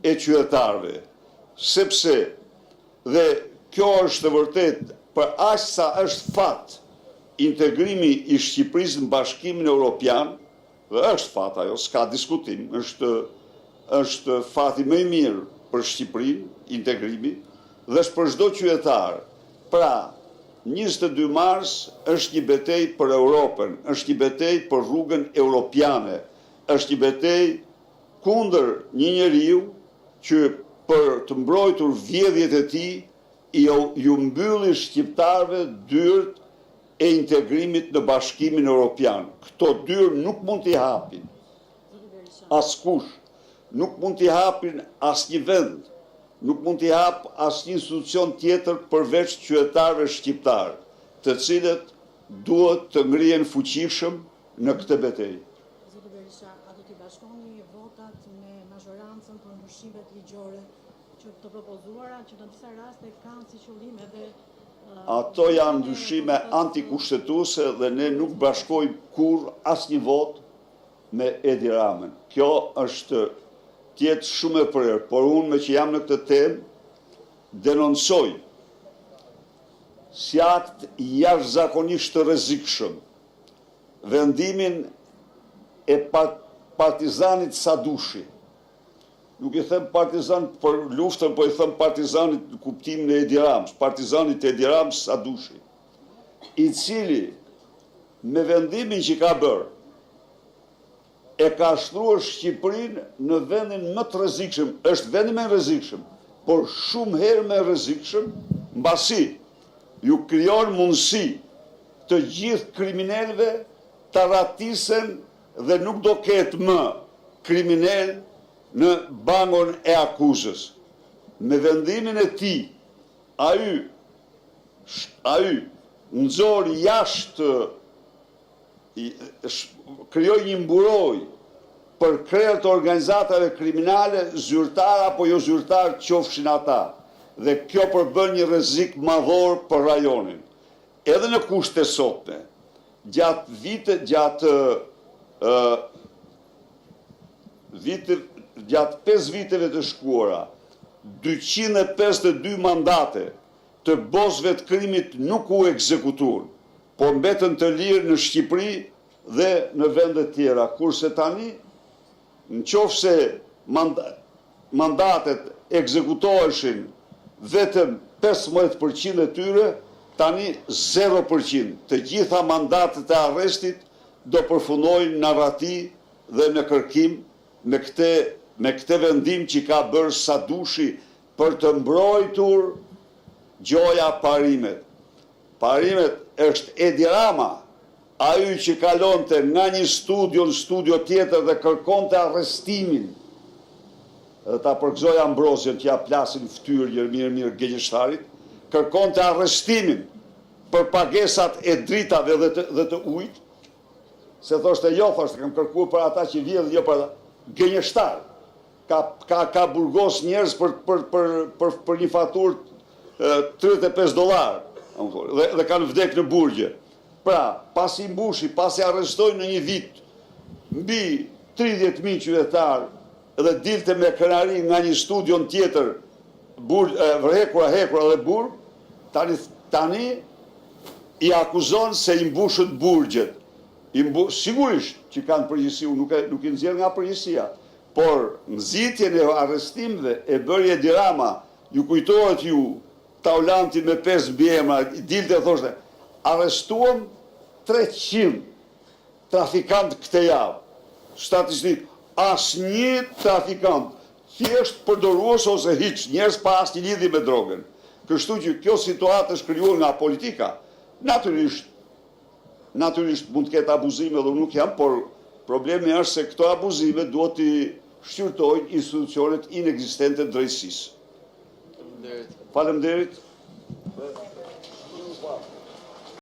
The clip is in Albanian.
e qytetarëve, sepse dhe kjo është vërtet për aq sa është fat integrimi i Shqipërisë në Bashkimin Evropian, dhe është fat ajo, s'ka diskutim, është fati më i mirë për Shqipërinë, integrimi, dhe është për çdo qytetar. Pra, 22 mars është një betejë për Europën, është një betejë për rrugën europiane, është një betejë kundër një njeriu që për të mbrojtur vjedhjet e tij ju mbylli shqiptarëve dyert e integrimit në Bashkimin Evropian. Këto dyrë nuk mund t'i hapin askush, nuk mund t'i hapin asnjë vend, nuk mund t'i hap asnjë institucion tjetër përveç qytetarëve shqiptar, të cilët duhet të ngrihen fuqishëm në këtë betejë. Zoti Berisha, a do t'i bashkoni votat me mazhorancën për ndryshimet ligjore që të propozuara, që në disa raste kanë si qëllim edhe ato janë ndryshime antikushtetuese dhe ne nuk bashkojmë kur asnjë vot me Edi Ramën. Kjo është tjetë shumë e prerë, por unë me që jam në këtë temë denoncoj si akt jashtëzakonisht të rrezikshëm vendimin e partizanit Sadushi. Nuk i them partizan për luftën, po i them partizanit në kuptimin e Edi Ramës, partizanit Edi Ramës Sadushi, i cili me vendimin që ka bërë e ka shtruar Shqipërinë në vendin më të rrezikshëm, është vendi më i rrezikshëm, por shumë herë më i rrezikshëm, mbasi ju krijon mundësi të gjithë kriminalëve të ratisen dhe nuk do ketë më kriminal në bangon e akuzës. Me vendimin e tij, ai nxori jashtë, krijoi një mburoj për krerë të organizatave kriminale, zyrtar apo jo zyrtar qofshin ata. Dhe kjo përbën një rrezik madhor për rajonin. Edhe në kushte sotme, gjatë 5 viteve të shkuara, 252 mandate të bosëve të krimit nuk u ekzekutuan, po mbetën të lirë në Shqipëri dhe në vendet tjera, kurse tani, nëse mandatet ekzekutoheshin vetëm 15% e tyre, tani 0%. Të gjitha mandatet e arrestit do përfundojnë në rati dhe në kërkim me këtë vendim që ka bërë Sadushi për të mbrojtur gjoja parimet. Parimet është Edi Rama, ai që kalonte nga një studio në studio tjetër dhe kërkonte arrestimin. Dhe ta përgëzoj Ambrosian që ja plasin fytyrë mirë gënjeshtarit, kërkonte arrestimin për pagesat e dritave dhe të ujit, se thoshte jo, kam kërkuar për ata që vjedhin, jo për ata gënjeshtar. Ka burgos njerëz për një faturë $35 dhe kanë vdek në burgje. Pra, pasi mbushi, pasi arrestojnë në një vit mbi 30.000 qytetar dhe dilte me krenari nga një studion tjetër, hekura dhe burg, tani i akuzon se i mbushët burgjet. Sigurisht që kanë përgjegjësi, nuk i nxjerr nga përgjegjësia, por nxitjen e arrestimeve e bëri Edi Rama, ju kujtohet ju Taulanti me 5 bjemra, dilte thoshte, arrestuam 300 trafikant këtë javë. Statistik, asnjë trafikant, thjesht përdorues ose hiç, njerëz pa asnjë lidhje me drogën. Kështu që kjo situatë është krijuar nga politika. Natyrisht mund të ketë abuzime dhe nuk jam, por problemi është se këto abuzime duhet të shqyrtojnë institucionet inekzistente të drejtësisë. Faleminderit.